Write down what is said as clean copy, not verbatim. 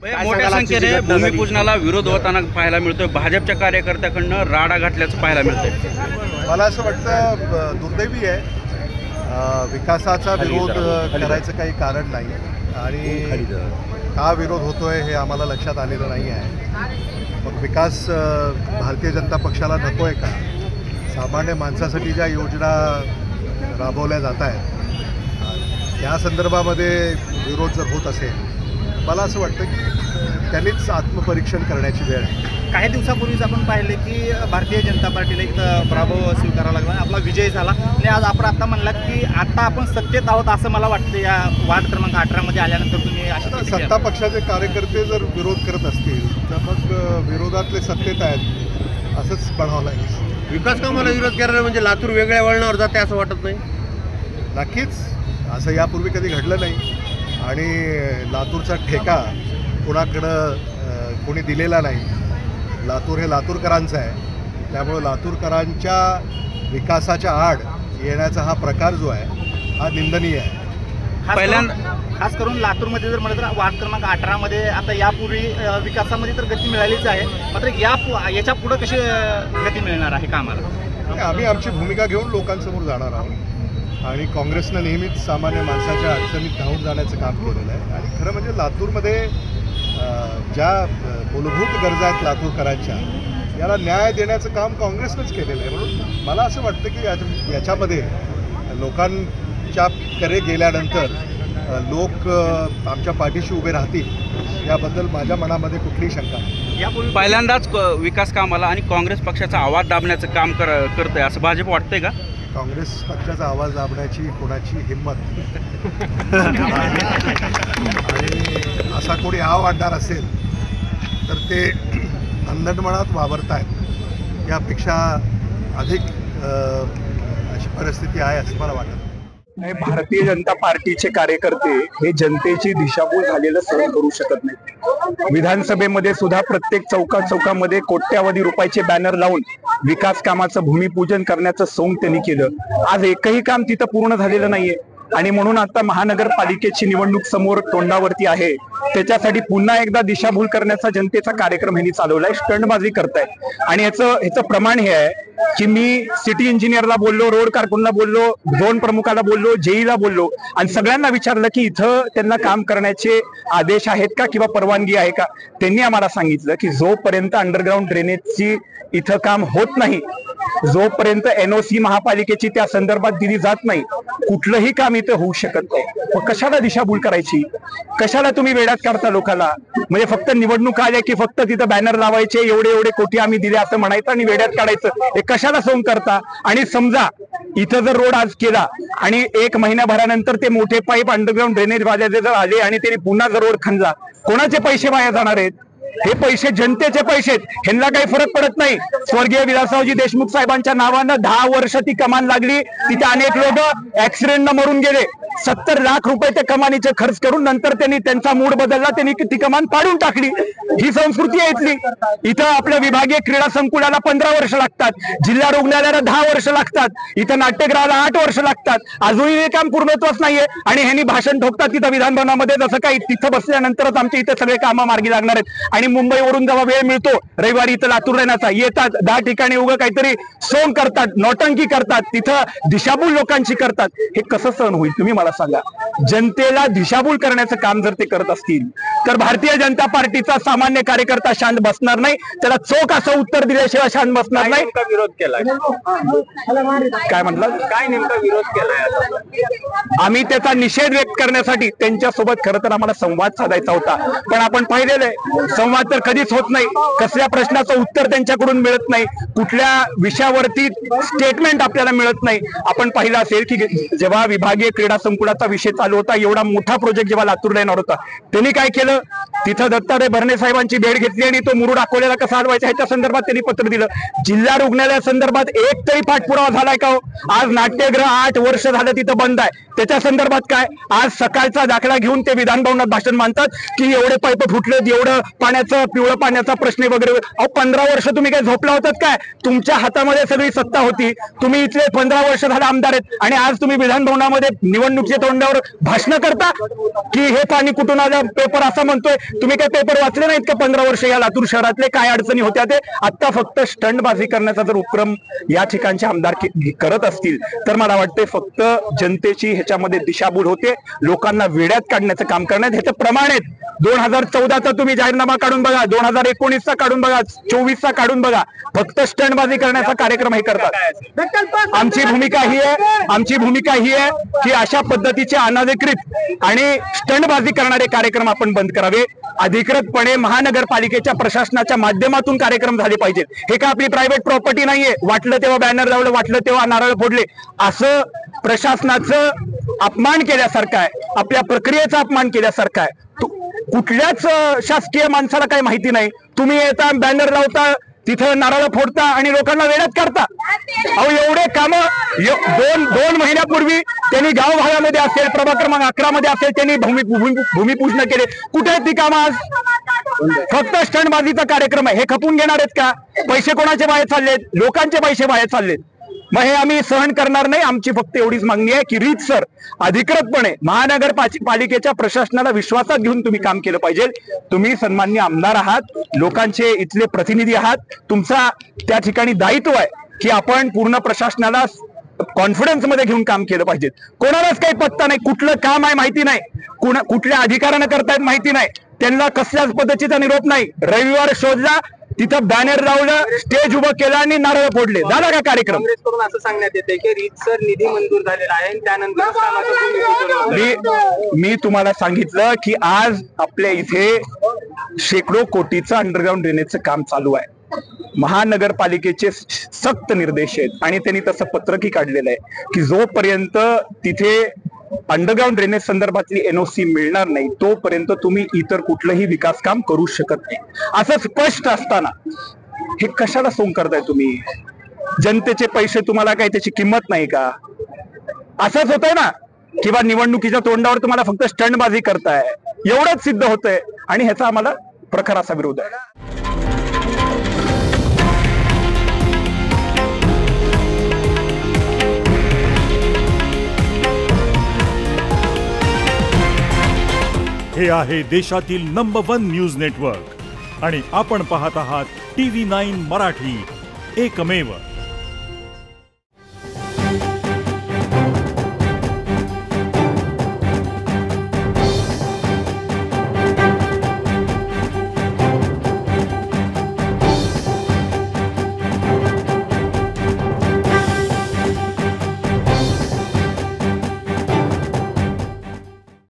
मोठ्या संख्येने भूमिपूजनाला विरोध होताना पाहायला मिळतोय। भाजपच्या कार्यकर्त्याकडनं राडा घातल्याचं पाहायला मिळतंय। मला असं वाटतं दुर्दैवी आहे, विकासाचा विरोध करायचं काही कारण नाही आणि का विरोध होतोय हे आम्हाला लक्षात आलेलं नाही आहे। मग विकास भारतीय जनता पक्षाला नको आहे का? सामान्य माणसासाठी ज्या योजना राबवल्या जात आहेत त्या संदर्भामध्ये विरोध जर होत असेल, मला असं वाटतं की त्यांनीच आत्मपरीक्षण करण्याची वेळ आहे। काही दिवसापूर्वीच आपण पाहिले की भारतीय जनता पार्टीला एक पराभव स्वीकारावा लागला, आपला विजय झाला आणि आज आपण आता म्हणलात की आता आपण सत्तेत आहोत असं मला वाटतं। या वार्ड क्रमांक 18 मध्ये आल्यानंतर तुम्ही अशा सत्ता पक्षाचे कार्यकर्ते जर विरोध करत असतील तर मग विरोधातले सत्तेत आहेत असंच म्हणावं लागेल। विकास कामाला विरोध करायला म्हणजे लातूर वेगळ्या वळणावर जाते असं वाटत नाही? नक्कीच, असं यापूर्वी कधी घडलं नाही आणि लातूरचा ठेका कोणाकडं कोणी दिलेला नाही। लातूर हे लातूरकरांचं आहे, त्यामुळे लातूरकरांच्या विकासाच्या आड येण्याचा हा प्रकार जो आहे हा निंदनीय आहे। खास करून लातूरमध्ये जर म्हटलं तर वार्ड क्रमांक 18 मध्ये आता यापूर्वी विकासामध्ये तर गती मिळालीच आहे, मात्र याच्या पुढे कशी गती मिळणार आहे कामाला? आम्ही आमची भूमिका घेऊन लोकांसमोर जाणार आहोत आणि काँग्रेसनं नेहमीच सामान्य माणसाच्या अडचणीत धावून जाण्याचं काम केलेलं आहे आणि खरं म्हणजे लातूरमध्ये ज्या मूलभूत गरजा आहेत लातूरकरांच्या याला न्याय देण्याचं काम काँग्रेसनंच केलेलं आहे। म्हणून मला असं वाटतं की याच्यामध्ये लोकांच्याकडे गेल्यानंतर लोक आमच्या पाठीशी उभे राहतील याबद्दल माझ्या मनामध्ये कुठलीही शंका नाही। यापूर्वी पहिल्यांदाच विकास कामाला आणि काँग्रेस पक्षाचा आवाज दाबण्याचं काम करतंय असं भाजप वाटतंय का? काँग्रेस पक्षाचा आवाज दाबण्याची कोणाची हिंमत आणि असा कोणी आव आणणार असेल तर ते अंधडमनात वावरतायत, यापेक्षा अधिक अशी परिस्थिती आहे असं मला वाटतं। भारतीय जनता पार्टीचे कार्यकर्ते हे जनतेची दिशाभूल झालेलं सहन करू शकत नाही। विधानसभेमध्ये सुद्धा प्रत्येक चौकामध्ये कोट्यावधी रुपयाचे बॅनर लावून विकास कामाचं भूमिपूजन करण्याचं सोंग त्यांनी केलं। आज एकही काम तिथं पूर्ण झालेलं नाहीये आणि म्हणून आता महानगरपालिकेची निवडणूक समोर तोंडावरती आहे, त्याच्यासाठी पुन्हा एकदा दिशाभूल करण्याचा जनतेचा कार्यक्रम ह्यांनी चालवलाय, स्टंटबाजी करताय। आणि ह्याचं प्रमाण हे आहे की मी सिटी इंजिनियरला बोललो, रोड कारकुनला बोललो, झोन प्रमुखाला बोललो, जेईला बोललो आणि सगळ्यांना विचारलं की इथं त्यांना काम करण्याचे आदेश आहेत का किंवा परवानगी आहे का? त्यांनी आम्हाला सांगितलं की जोपर्यंत अंडरग्राऊंड ड्रेनेजची इथं काम होत नाही, जोपर्यंत NOC महापालिकेची त्या संदर्भात दिली जात नाही, कुठलंही काम इथं होऊ शकत नाही। मग कशाला दिशाभूल करायची? कशाला तुम्ही वेड्यात काढता लोकांना? म्हणजे फक्त निवडणूक आल्या की फक्त तिथं बॅनर लावायचे, एवढे कोटी आम्ही दिले असं म्हणायचं आणि वेड्यात काढायचं, हे कशाला सोंग करता? आणि समजा इथं जर रोड आज केला आणि 1 महिन्याभरानंतर ते मोठे पाईप अंडरग्राऊंड ड्रेनेज वाल्याचे जर आले आणि त्यांनी पुन्हा जर रोड खणला, कोणाचे पैसे वाया जाणार आहेत? हे पैसे जनतेचे पैसे आहेत, ह्यांना काही फरक पडत नाही। स्वर्गीय विलासरावजी देशमुख साहेबांच्या नावानं 10 वर्ष ती कमान लागली, तिथे अनेक लोक ऍक्सिडेंटनं मरून गेले। 70 लाख रुपये त्या कमानीचे खर्च करून नंतर त्यांनी त्यांचा मूड बदलला, त्यांनी ती कमान पाडून टाकली। ही संस्कृती आहे इथली। इथं आपल्या विभागीय क्रीडा संकुलाला 15 वर्ष लागतात, जिल्हा रुग्णालयाला 10 वर्ष लागतात, इथं नाट्यगृहाला 8 वर्ष लागतात, अजूनही हे काम पूर्णत्वच नाहीये आणि ह्यांनी भाषण ठोकतात तिथं विधानभवनामध्ये जसं काही तिथं बसल्यानंतरच आमच्या इथे सगळे कामं मार्गी लागणार आहेत। आणि मुंबईवरून जेव्हा वेळ मिळतो रविवारी इथं लातूर येण्याचा, येतात 10 ठिकाणी उगं काहीतरी सोंग करतात, नौटंकी करतात, तिथं दिशाभूल लोकांची करतात। हे कसं सहन होईल तुम्ही मला सांगा? जनतेला दिशाभूल करण्याचं काम जर ते करत असतील तर भारतीय जनता पार्टीचा सामान्य कार्यकर्ता शांत बसणार नाही, त्याला चोख असं उत्तर दिल्याशिवाय शांत बसणार नाही। विरोध केलाय काय म्हटलं? काय नेमका विरोध केलाय? आम्ही त्याचा निषेध व्यक्त करण्यासाठी त्यांच्यासोबत खरं तर आम्हाला संवाद साधायचा होता, पण आपण पाहिलेलं आहे संवाद तर कधीच होत नाही, कसल्या प्रश्नाचं उत्तर त्यांच्याकडून मिळत नाही, कुठल्या विषयावरती स्टेटमेंट आपल्याला मिळत नाही। आपण पाहिलं असेल की जेव्हा विभागीय क्रीडा संकुलाचा विषय चालू होता, एवढा मोठा प्रोजेक्ट जेव्हा लातूरला येणार होता, त्यांनी काय केलं? तिथं दत्तात्रय भरणे साहेबांची भेट घेतली आणि तो मुरुड अकोल्याला कसा हलवायचा ह्याच्या संदर्भात त्यांनी पत्र दिलं। जिल्हा रुग्णालया संदर्भात एक तरी पाठपुरावा झालाय का हो? आज नाट्यगृह 8 वर्ष झालं तिथं बंद आहे, त्याच्या संदर्भात काय? आज सकाळचा दाखला घेऊन ते विधानभवनात भाषण मांडतात की एवढे पाईप फुटलेत, एवढं पाण्याचं पाण्याचं पिवळं पाण्याचा प्रश्न वगैरे, अहो 15 वर्ष तुम्ही काय झोपला होतात काय? तुमच्या हातामध्ये सगळी सत्ता होती, तुम्ही इथले 15 वर्ष झाले आमदार आहेत आणि आज तुम्ही विधान भवनामध्ये निवडणुकीच्या तोंडावर भाषण करता की हे पाणी कुठून आलं, पेपर असा म्हणतोय. तुम्ही काय पेपर वाचले नाहीत का 15 वर्ष या लातूर शहरातले काय अडचणी होत्या ते? आता फक्त स्टंटबाजी करण्याचा जर उपक्रम या ठिकाणचे आमदार करत असतील तर मला वाटते फक्त जनतेची ह्याच्यामध्ये दिशाभूल होते, लोकांना वेड्यात काढण्याचं काम करण्यात. ह्याचं प्रमाण आहेत 2014चा तुम्ही जाहीरनामा काढून बघा, 2019चा काढून बघा, 24चा काढून बघा, फक्त स्टंटबाजी करण्याचा कार्यक्रम हे करतात. आमची भूमिका ही आहे की अशा पद्धतीचे अनधिकृत आणि स्टंटबाजी करणारे कार्यक्रम आपण बंद करावे. अधिकृतपणे महानगरपालिकेच्या प्रशासनाच्या माध्यमातून कार्यक्रम झाले पाहिजेत. हे का आपली प्रायव्हेट प्रॉपर्टी नाहीये, वाटलं तेव्हा बॅनर लावलं, वाटलं तेव्हा नारळ फोडले, असं प्रशासनाचं अपमान केल्यासारखं आहे, आपल्या प्रक्रियेचा अपमान केल्यासारखं आहे. कुठल्याच शासकीय माणसाला काही माहिती नाही, तुम्ही येता बॅनर लावता, तिथं नारळ फोडता आणि लोकांना वेड्यात काढता. अहो एवढे काम दोन महिन्यापूर्वी त्यांनी गाव भागामध्ये असेल, प्रभाग क्रमांक 11 मध्ये असेल, त्यांनी भूमिपूजन केले. कुठे आहेत ती कामं आज? फक्त स्टंटबाजीचा कार्यक्रम आहे. हे खपून घेणार आहेत का? पैसे कोणाचे वाया चाललेत? लोकांचे पैसे वाया चाललेत. मग हे आम्ही सहन करणार नाही. आमची फक्त एवढीच मागणी आहे की रीतसर अधिकृतपणे महानगरपालिकेच्या प्रशासनाला विश्वासात घेऊन तुम्ही काम केलं पाहिजे. तुम्ही सन्माननीय आमदार आहात, लोकांचे इथले प्रतिनिधी आहात, तुमचा त्या ठिकाणी दायित्व आहे की आपण पूर्ण प्रशासनाला कॉन्फिडन्स मध्ये घेऊन काम केलं पाहिजे. कोणालाच काही पत्ता नाही, कुठलं काम आहे माहिती नाही, कुठल्या अधिकाऱ्यानं करतायत माहिती नाही, त्यांना कसल्याच पद्धतीचा निरोप नाही. रविवार शोधला, तिथं बॅनर लावलं, स्टेज उभं केलं आणि नारळ फोडले, झाला का कार्यक्रम? काँग्रेसकडून असं सांगण्यात येते की रीतसर निधी मंजूर झालेला आहे, त्यानंतर मी तुम्हाला सांगितलं की आज आपल्या इथे शेकडो कोटीचं अंडरग्राऊंड ड्रेनेजचं काम चालू आहे. महानगरपालिकेचे सक्त निर्देश आहेत आणि त्यांनी तसं पत्रकही काढलेलं आहे की जोपर्यंत तिथे अंडरग्राऊंड ड्रेनेज संदर्भातली एनओसी मिळणार नाही तोपर्यंत तुम्ही इतर कुठलंही विकास काम करू शकत नाही. असं स्पष्ट असताना हे कशाला सोंग करताय तुम्ही? जनतेचे पैसे तुम्हाला काय त्याची किंमत नाही का? असंच होतंय ना किंवा निवडणुकीच्या तोंडावर तुम्हाला फक्त स्टंटबाजी करताय, एवढंच सिद्ध होतंय आणि ह्याचा आम्हाला प्रखर असा विरोध आहे. हे आहे देशातील नंबर 1 न्यूज नेटवर्क आणि आपण पाहत आहात TV9 मराठी, एकमेव.